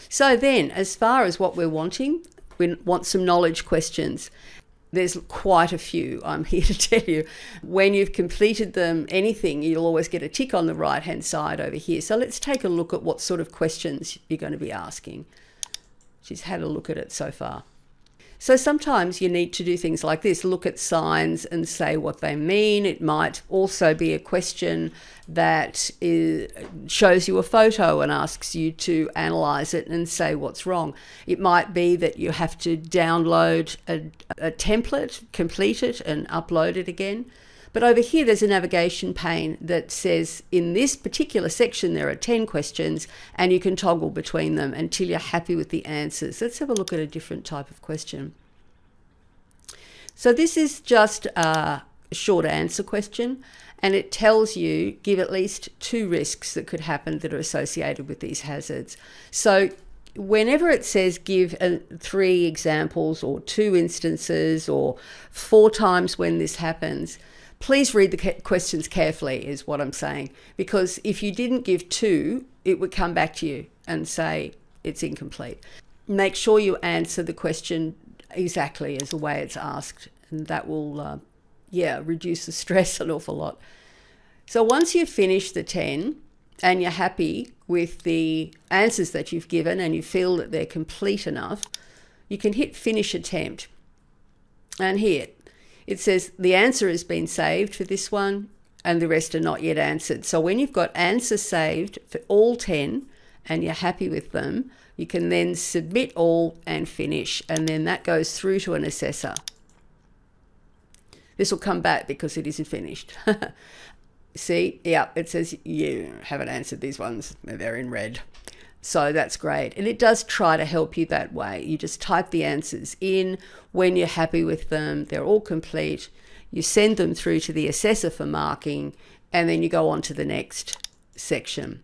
So then, as far as what we're wanting, we want some knowledge questions. There's quite a few, I'm here to tell you. When you've completed them, anything, you'll always get a tick on the right-hand side over here. So let's take a look at what sort of questions you're going to be asking. She's had a look at it so far. So sometimes you need to do things like this, look at signs and say what they mean. It might also be a question that shows you a photo and asks you to analyse it and say what's wrong. It might be that you have to download a template, complete it and upload it again. But over here there's a navigation pane that says in this particular section there are 10 questions and you can toggle between them until you're happy with the answers. Let's have a look at a different type of question. So this is just a short answer question, and it tells you give at least 2 risks that could happen that are associated with these hazards. So whenever it says give 3 examples or 2 instances or 4 times when this happens, please read the questions carefully is what I'm saying, because if you didn't give 2, it would come back to you and say it's incomplete. Make sure you answer the question exactly as the way it's asked, and that will reduce the stress an awful lot. So once you've finished the 10 and you're happy with the answers that you've given and you feel that they're complete enough, you can hit finish attempt. And here it says the answer has been saved for this one and the rest are not yet answered. So when you've got answers saved for all 10 and you're happy with them, you can then submit all and finish, and then that goes through to an assessor. This will come back because it isn't finished. See, yeah, it says you haven't answered these ones. They're in red. So that's great. And it does try to help you that way. You just type the answers in. When you're happy with them, they're all complete. You send them through to the assessor for marking, and then you go on to the next section.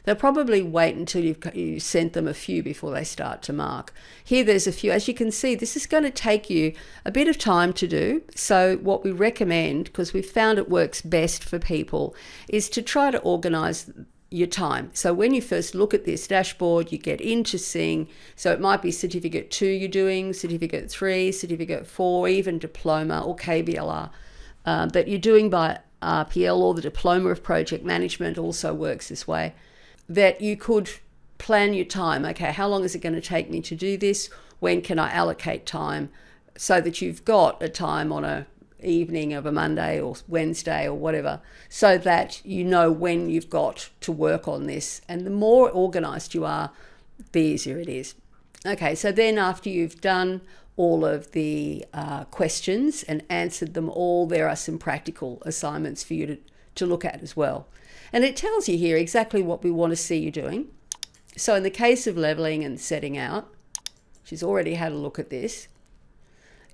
They'll probably wait until you've sent them a few before they start to mark. Here there's a few. As you can see, this is going to take you a bit of time to do. So what we recommend, because we've found it works best for people, is to try to organise your time. So when you first look at this dashboard, you get into seeing, so it might be certificate 2 you're doing, certificate 3, certificate 4, even diploma or KBLR that you're doing by RPL, or the diploma of project management also works this way. That you could plan your time. Okay, how long is it going to take me to do this? When can I allocate time? So that you've got a time on a evening of a Monday or Wednesday or whatever, so that you know when you've got to work on this. And the more organised you are, the easier it is. Okay, so then after you've done all of the questions and answered them all, there are some practical assignments for you to look at as well. And it tells you here exactly what we want to see you doing. So in the case of levelling and setting out, she's already had a look at this.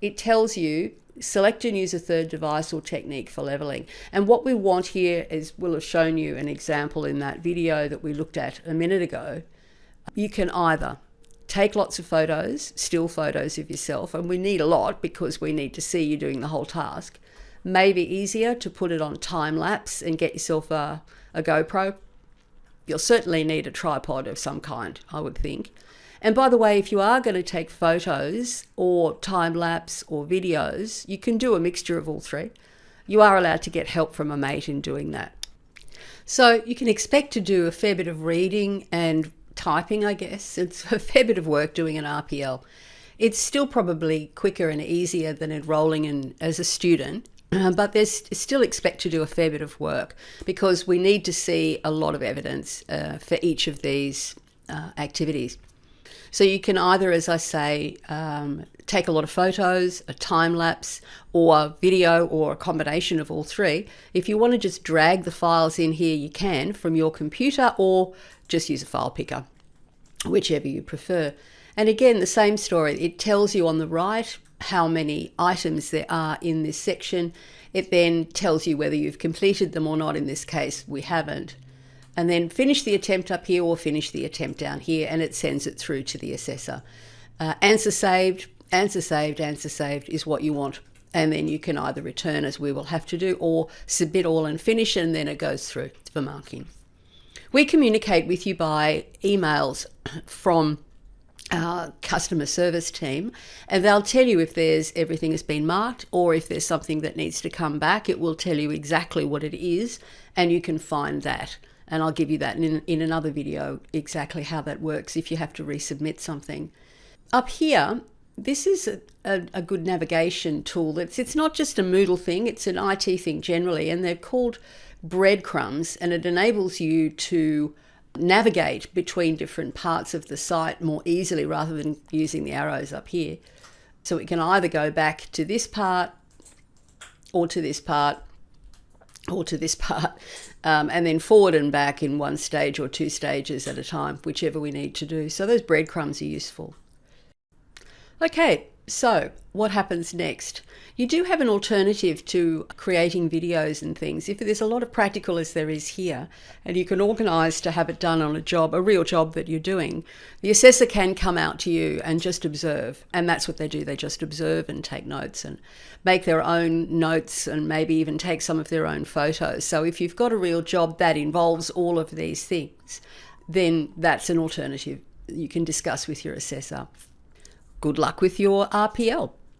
It tells you select and use a third device or technique for levelling. And what we want here is, we'll have shown you an example in that video that we looked at a minute ago. You can either take lots of photos, still photos of yourself, and we need a lot because we need to see you doing the whole task. Maybe easier to put it on time lapse and get yourself a GoPro. You'll certainly need a tripod of some kind, I would think. And by the way, if you are going to take photos or time lapse or videos, you can do a mixture of all 3. You are allowed to get help from a mate in doing that. So you can expect to do a fair bit of reading and typing, I guess. It's a fair bit of work doing an RPL. It's still probably quicker and easier than enrolling in as a student. But there's still expect to do a fair bit of work because we need to see a lot of evidence for each of these activities. So you can either, as I say, take a lot of photos, a time lapse, or video, or a combination of all 3. If you want to just drag the files in here, you can from your computer, or just use a file picker, whichever you prefer. And again, the same story. It tells you on the right how many items there are in this section. It then tells you whether you've completed them or not. In this case, we haven't. And then finish the attempt up here or finish the attempt down here, and it sends it through to the assessor. Answer saved is what you want. And then you can either return, as we will have to do, or submit all and finish, and then it goes through for marking. We communicate with you by emails from our customer service team, and they'll tell you if everything has been marked, or if there's something that needs to come back. It will tell you exactly what it is, and you can find that. And I'll give you that in another video, exactly how that works if you have to resubmit something. Up here, this is a good navigation tool. It's not just a Moodle thing, it's an IT thing generally, and they're called breadcrumbs, and it enables you to navigate between different parts of the site more easily rather than using the arrows up here. So we can either go back to this part, or to this part, or to this part, and then forward and back in one stage or two stages at a time, whichever we need to do. So those breadcrumbs are useful. Okay, so what happens next? You do have an alternative to creating videos and things. If there's a lot of practical as there is here, and you can organise to have it done on a real job that you're doing, the assessor can come out to you and just observe. And that's what they do. They just observe and take notes and make their own notes, and maybe even take some of their own photos. So if you've got a real job that involves all of these things, then that's an alternative you can discuss with your assessor. Good luck with your RPL.